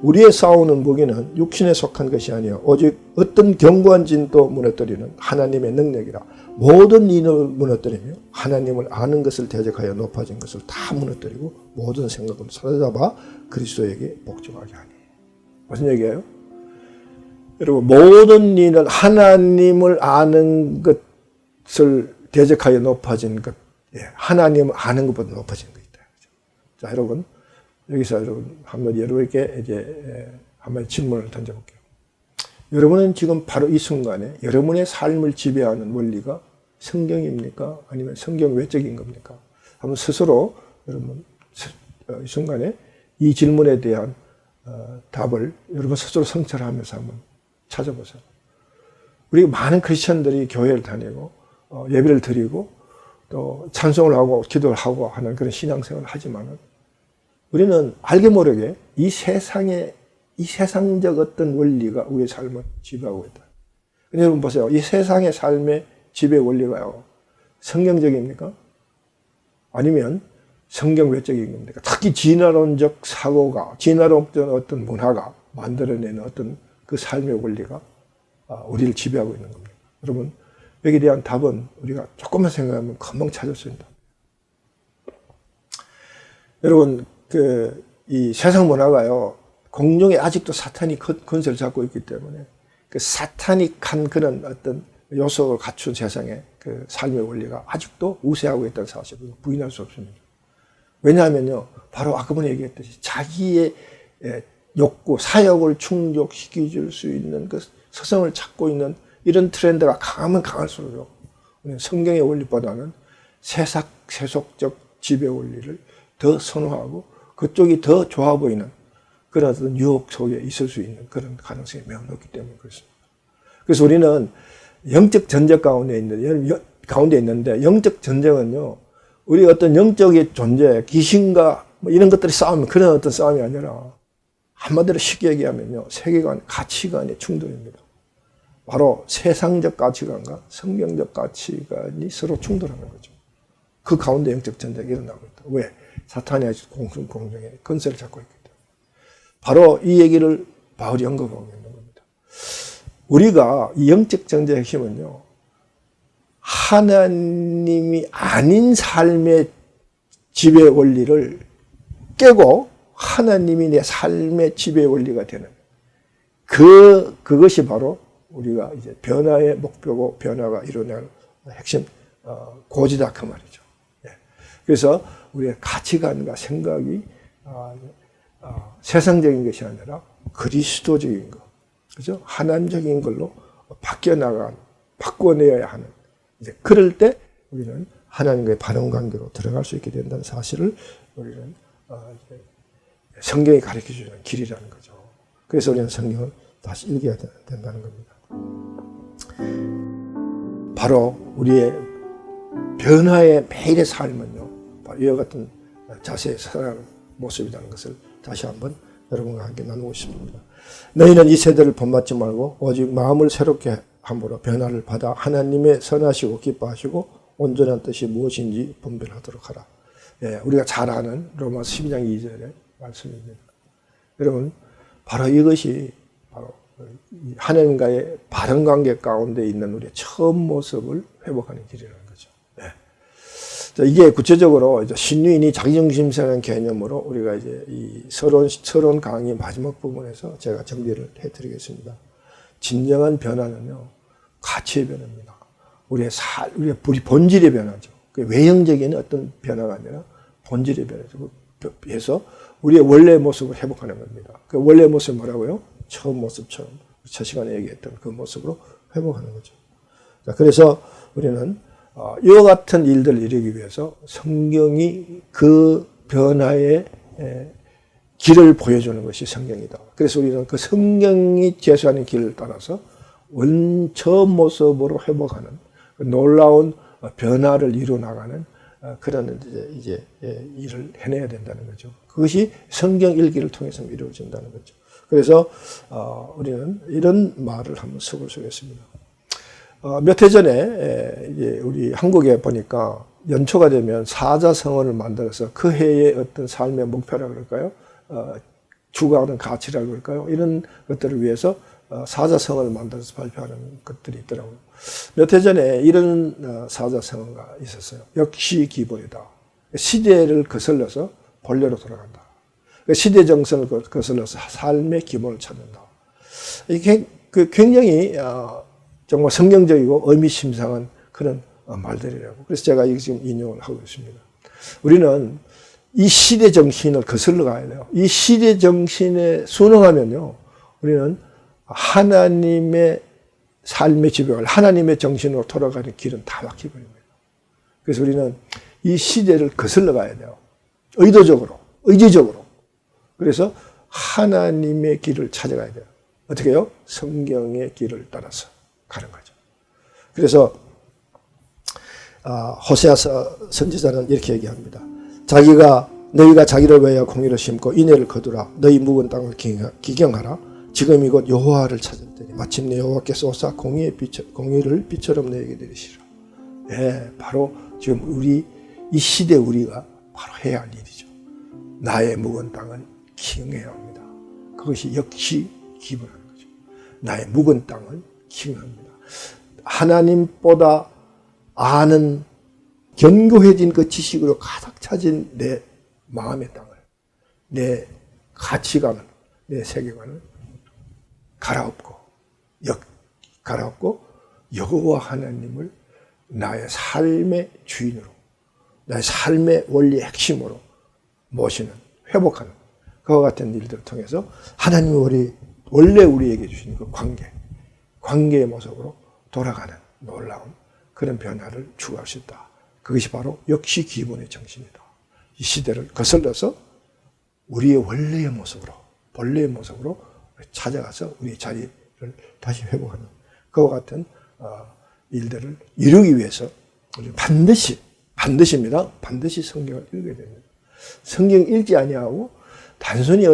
우리의 싸우는 무기는 육신에 속한 것이 아니요 오직 어떤 견고한 진도 무너뜨리는 하나님의 능력이라. 모든 인을 무너뜨리며 하나님을 아는 것을 대적하여 높아진 것을 다 무너뜨리고 모든 생각을 사로잡아 그리스도에게 복종하게 하니. 무슨 얘기예요? 여러분, 모든 일은 하나님을 아는 것을 대적하여 높아진 것, 하나님을 아는 것보다 높아진 것 있다. 자, 여러분, 여기서 한번 여러분께 이제 한번 질문을 던져볼게요. 여러분은 지금 바로 이 순간에 여러분의 삶을 지배하는 원리가 성경입니까? 아니면 성경 외적인 겁니까? 한번 스스로 여러분 이 순간에 이 질문에 대한 답을 여러분 스스로 성찰하면서 한번 찾아보세요. 우리 많은 크리스천들이 교회를 다니고 예배를 드리고 또 찬송을 하고 기도를 하고 하는 그런 신앙생활을 하지만은 우리는 알게 모르게 이 세상적 어떤 원리가 우리의 삶을 지배하고 있다. 여러분 보세요. 이 세상의 삶의 지배 원리가요. 성경적입니까? 아니면 성경 외적인 겁니까? 특히 진화론적 사고가, 진화론적 어떤 문화가 만들어내는 어떤 그 삶의 원리가 우리를 지배하고 있는 겁니다. 여러분, 여기에 대한 답은 우리가 조금만 생각하면 금방 찾을 수 있다. 여러분, 이 세상 문화가요, 공중에 아직도 사탄이 건설을 잡고 있기 때문에 그 사탄익한 그런 어떤 요소를 갖춘 세상의 그 삶의 원리가 아직도 우세하고 있다는 사실을 부인할 수 없습니다. 왜냐하면요, 바로 아까 전에 얘기했듯이 자기의 욕구, 사역을 충족시켜 줄 수 있는 그 서성을 찾고 있는 이런 트렌드가 강하면 강할수록 우리는 성경의 원리보다는 세속적 지배 원리를 더 선호하고 그쪽이 더 좋아 보이는 그런 어떤 유혹 속에 있을 수 있는 그런 가능성이 매우 높기 때문에 그렇습니다. 그래서 우리는 영적 전쟁 가운데 있는데 영적 전쟁은요, 우리 어떤 영적인 존재, 귀신과 뭐 이런 것들이 싸우면 그런 어떤 싸움이 아니라 한마디로 쉽게 얘기하면요, 세계관, 가치관의 충돌입니다. 바로 세상적 가치관과 성경적 가치관이 서로 충돌하는 거죠. 그 가운데 영적 전쟁이 일어나고 있다. 왜? 사탄이 아직 공중에 건설을 잡고 있기 때문에. 바로 이 얘기를 바울이 언급하고 있는 겁니다. 우리가 이 영적 전쟁의 핵심은요, 하나님이 아닌 삶의 지배 원리를 깨고 하나님이 내 삶의 지배 원리가 되는 그것이 바로 우리가 이제 변화의 목표고 변화가 이루어낼 핵심 고지다 그 말이죠. 그래서 우리의 가치관과 생각이 세상적인 것이 아니라 그리스도적인 것, 그죠? 하나님적인 걸로 바꿔내야 하는. 이제 그럴 때 우리는 하나님과의 바른 관계로 들어갈 수 있게 된다는 사실을 우리는 성경이 가르쳐주는 길이라는 거죠. 그래서 우리는 성경을 다시 읽어야 된다는 겁니다. 바로 우리의 변화의 매일의 삶은요, 바로 이와 같은 자세히 살아가는 모습이라는 것을 다시 한번 여러분과 함께 나누고 싶습니다. 너희는 이 세대를 본받지 말고 오직 마음을 새롭게 함으로 변화를 받아 하나님의 선하시고 기뻐하시고 온전한 뜻이 무엇인지 분별하도록 하라. 우리가 잘 아는 로마서 12장 2절의 말씀입니다. 여러분, 바로 이것이 바로 하나님과의 바른 관계 가운데 있는 우리의 처음 모습을 회복하는 길이라는 거죠. 이게 구체적으로 이제 신유인이 자기중심성의 개념으로 우리가 이제 이 서론 강의 마지막 부분에서 제가 정리를 해드리겠습니다. 진정한 변화는요, 가치의 변화입니다. 우리의 본질의 변화죠. 외형적인 어떤 변화가 아니라 본질의 변화죠. 그래서 우리의 원래 모습을 회복하는 겁니다. 그 원래 모습이 뭐라고요? 처음 모습처럼 첫 시간에 얘기했던 그 모습으로 회복하는 거죠. 자, 그래서 우리는 이와 같은 일들을 이루기 위해서 성경이 그 변화의 길을 보여주는 것이 성경이다. 그래서 우리는 그 성경이 제시하는 길을 따라서 처음 모습으로 회복하는 그 놀라운 변화를 이루 나가는 그런 이제 일을 해내야 된다는 거죠. 그것이 성경 읽기를 통해서 이루어진다는 거죠. 그래서 우리는 이런 말을 한번 써보겠습니다. 몇 해 전에 이제 우리 한국에 보니까 연초가 되면 사자성어를 만들어서 그 해의 어떤 삶의 목표라 그럴까요? 추구하는 가치라 그럴까요? 이런 것들을 위해서 사자성어를 만들어서 발표하는 것들이 있더라고요. 몇 해 전에 이런 사자성어가 있었어요. 역시 기본이다. 시대를 거슬러서 본래로 돌아간다. 시대 정선을 거슬러서 삶의 기본을 찾는다. 이게 굉장히 정말 성경적이고 의미심장한 그런 말들이라고. 그래서 제가 지금 인용을 하고 있습니다. 우리는 이 시대 정신을 거슬러 가야 돼요. 이 시대 정신에 순응하면요, 우리는 하나님의 삶의 지배를 하나님의 정신으로 돌아가는 길은 다 막혀버립니다. 그래서 우리는 이 시대를 거슬러 가야 돼요. 의도적으로, 의지적으로. 그래서 하나님의 길을 찾아가야 돼요. 어떻게 해요? 성경의 길을 따라서. 가는 거죠. 그래서 호세아서 선지자는 이렇게 얘기합니다. 너희가 자기를 위하여 공의를 심고 인애를 거두라. 너희 묵은 땅을 기경하라. 지금 이곳 여호와를 찾을 때니 마침내 여호와께서 오사 공의를 빛처럼 너희에게 내리시라. 네, 바로 지금 이 시대 우리가 바로 해야 할 일이죠. 나의 묵은 땅을 기경해야 합니다. 그것이 역시 기본하는 거죠. 나의 묵은 땅을 기경합니다. 하나님보다 아는 견고해진 그 지식으로 가득 차진 내 마음의 땅을, 내 가치관을, 내 세계관을 갈아엎고 여호와 하나님을 나의 삶의 주인으로, 나의 삶의 원리의 핵심으로 모시는, 회복하는 그와 같은 일들을 통해서 하나님이 원래 우리에게 주신 그 관계의 모습으로 돌아가는 놀라운 그런 변화를 추구할 수 있다. 그것이 바로 역시 기본의 정신이다. 이 시대를 거슬러서 우리의 원래의 모습으로, 본래의 모습으로 찾아가서 우리의 자리를 다시 회복하는 그와 같은 일들을 이루기 위해서 우리 반드시입니다. 반드시 성경을 읽어야 됩니다. 성경 읽지 아니하고 단순히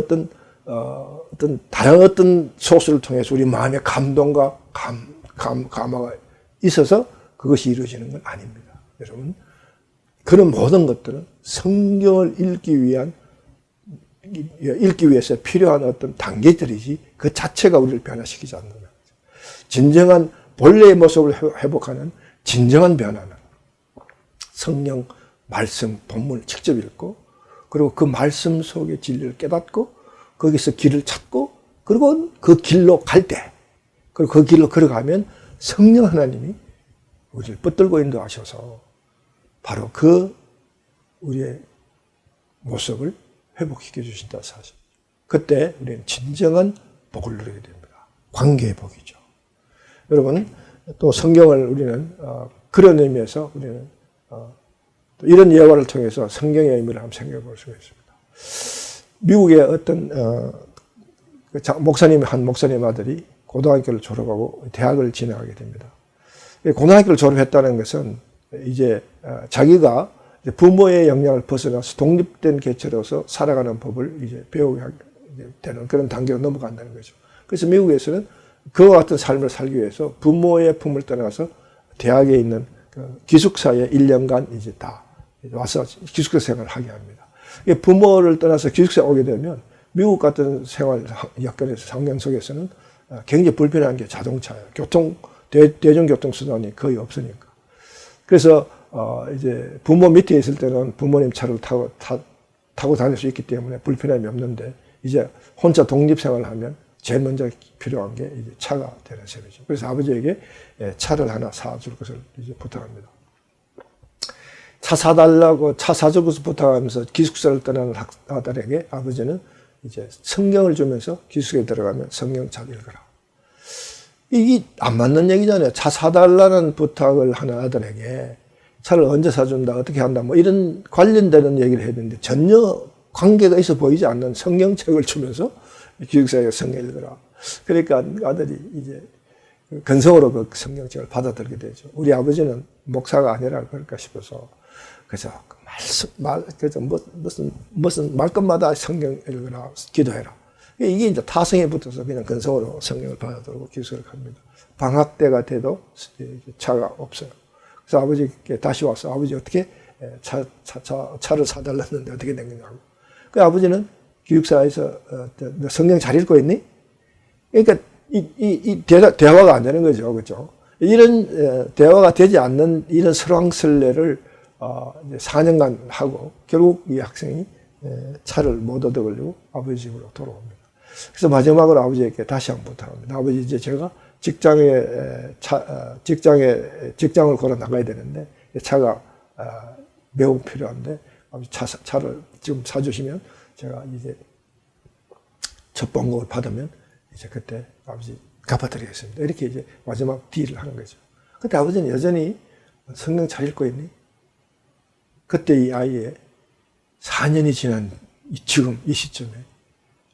다른 어떤 소스를 통해서 우리 마음의 감동과 감화가 있어서 그것이 이루어지는 건 아닙니다. 여러분, 그런 모든 것들은 성경을 읽기 위해서 필요한 어떤 단계들이지 그 자체가 우리를 변화시키지 않는 거예요. 진정한 본래의 모습을 회복하는 진정한 변화는 성경 말씀 본문을 직접 읽고 그리고 그 말씀 속의 진리를 깨닫고 거기서 길을 찾고 그리고 그 길로 갈 때 그리고 그 길로 걸어가면 성령 하나님이 우리를 붙들고 인도하셔서 바로 우리의 모습을 회복시켜 주신다 사실. 그때 우리는 진정한 복을 누리게 됩니다. 관계의 복이죠. 여러분, 또 성경을 우리는 그런 의미에서 우리는 이런 예화를 통해서 성경의 의미를 한번 생각해 볼 수가 있습니다. 미국의 어떤 한 목사님 아들이 고등학교를 졸업하고 대학을 진학하게 됩니다. 고등학교를 졸업했다는 것은 이제 자기가 부모의 영향을 벗어나서 독립된 개체로서 살아가는 법을 이제 배우게 되는 그런 단계로 넘어간다는 거죠. 그래서 미국에서는 그와 같은 삶을 살기 위해서 부모의 품을 떠나서 대학에 있는 기숙사에 1년간 이제 다 와서 기숙사 생활을 하게 합니다. 부모를 떠나서 기숙사에 오게 되면 미국 같은 생활 여건에서 환경 속에서는 굉장히 불편한 게 자동차예요. 대중교통 수단이 거의 없으니까. 그래서 이제 부모 밑에 있을 때는 부모님 차를 타고 다닐 수 있기 때문에 불편함이 없는데 이제 혼자 독립생활을 하면 제일 먼저 필요한 게 이제 차가 되는 셈이죠. 그래서 아버지에게 차를 하나 사줄 것을 이제 부탁합니다. 차 사달라고 차 사줄 것을 부탁하면서 기숙사를 떠나는 아들에게 아버지는 이제 성경을 주면서 기숙사에 들어가면 성경 잘 읽어라. 이게 안 맞는 얘기잖아요. 차 사달라는 부탁을 하는 아들에게 차를 언제 사준다, 어떻게 한다, 뭐 이런 관련되는 얘기를 해야 되는데 전혀 관계가 있어 보이지 않는 성경책을 주면서 기숙사에 성경 읽어라. 그러니까 아들이 이제 근성으로 그 성경책을 받아들이게 되죠. 우리 아버지는 목사가 아니라 그럴까 싶어서 그래서 무슨 말끝마다 성경 읽어라, 기도해라. 이게 이제 타성에 붙어서 그냥 근성으로 성경을 받아들고 기숙사를 갑니다. 방학 때가 돼도 차가 없어요. 그래서 아버지께 다시 와서 아버지 어떻게 차를 사달랐는데 어떻게 된 거냐고. 그 아버지는 기숙사에서 너 성경 잘 읽고 있니? 그러니까 이 대화가 안 되는 거죠, 그렇죠? 이런 대화가 되지 않는 이런 설왕설래를 4년간 하고 결국 이 학생이 차를 못 얻어가지고 아버지 집으로 돌아옵니다. 그래서 마지막으로 아버지에게 다시 한번 부탁합니다. 아버지, 이제 제가 직장을 걸어 나가야 되는데 차가 매우 필요한데 아버지 차를 지금 사주시면 제가 이제 첫 봉급을 받으면 이제 그때 아버지 갚아드리겠습니다. 이렇게 이제 마지막 딜을 하는 거죠. 그때 아버지는 여전히 성경 잘 읽고 있니? 그때 이 아이의 4년이 지난 지금 이 시점에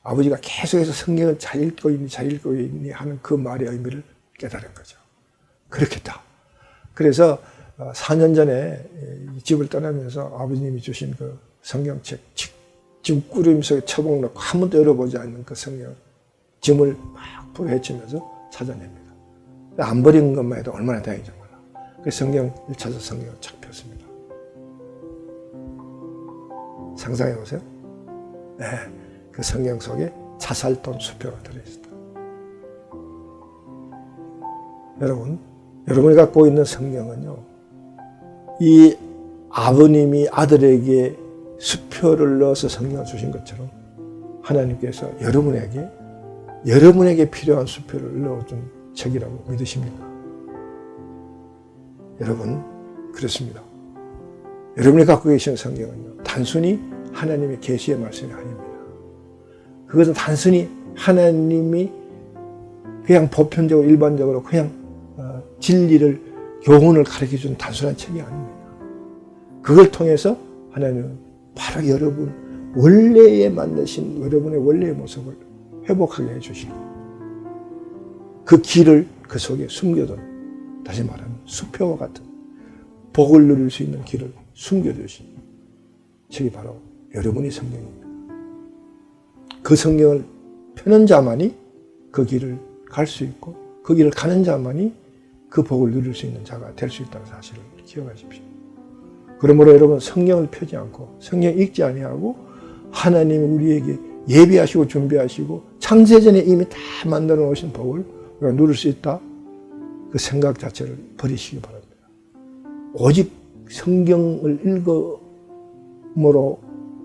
아버지가 계속해서 성경을 잘 읽고 있니 하는 그 말의 의미를 깨달은 거죠. 그렇겠다. 그래서 4년 전에 이 집을 떠나면서 아버님이 주신 그 성경책, 지금 꾸림 속에 처박 넣고 한 번도 열어보지 않는 그 성경, 짐을 막 부르헤치면서 찾아냅니다. 안 버린 것만 해도 얼마나 다행인지 몰라. 그 성경 1차적 성경을 착 폈습니다. 상상해 보세요. 네, 그 성경 속에 자살돈 수표가 들어있다. 여러분, 여러분이 갖고 있는 성경은요, 이 아버님이 아들에게 수표를 넣어서 성경을 주신 것처럼 하나님께서 여러분에게 필요한 수표를 넣어준 책이라고 믿으십니까? 여러분, 그렇습니다. 여러분이 갖고 계신 성경은요, 단순히 하나님의 계시의 말씀이 아닙니다. 그것은 단순히 하나님이 그냥 보편적으로 일반적으로 그냥 진리를, 교훈을 가르쳐주는 단순한 책이 아닙니다. 그걸 통해서 하나님은 바로 여러분 원래에 만드신 여러분의 원래의 모습을 회복하게 해주시고, 그 길을 그 속에 숨겨둔, 다시 말하면 수표와 같은 복을 누릴 수 있는 길을 숨겨두신 책이 바로 여러분의 성경입니다. 그 성경을 펴는 자만이 그 길을 갈 수 있고, 그 길을 가는 자만이 그 복을 누릴 수 있는 자가 될 수 있다는 사실을 기억하십시오. 그러므로 여러분, 성경을 펴지 않고 성경 읽지 아니하고 하나님이 우리에게 예비하시고 준비하시고 창세전에 이미 다 만들어 놓으신 복을 우리가 누릴 수 있다, 그 생각 자체를 버리시기 바랍니다. 오직 성경을 읽음으로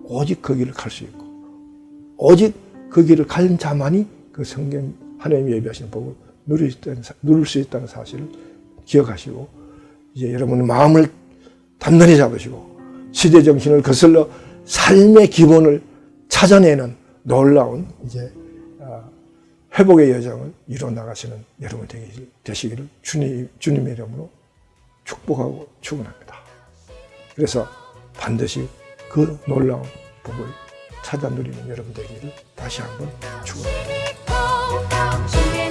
오직 그 길을 갈 수 있고, 오직 그 길을 간 자만이 그 성경 하나님이 예비하신 복을 누릴 수 있다는 사실을 기억하시고, 이제 여러분의 마음을 단단히 잡으시고 시대 정신을 거슬러 삶의 기본을 찾아내는 놀라운 이제 회복의 여정을 이루어 나가시는 여러분 되시기를 주님의 이름으로 축복하고 축원합니다. 그래서 반드시 그 놀라운 복을 찾아 누리는 여러분 되기를 다시 한번 축원합니다.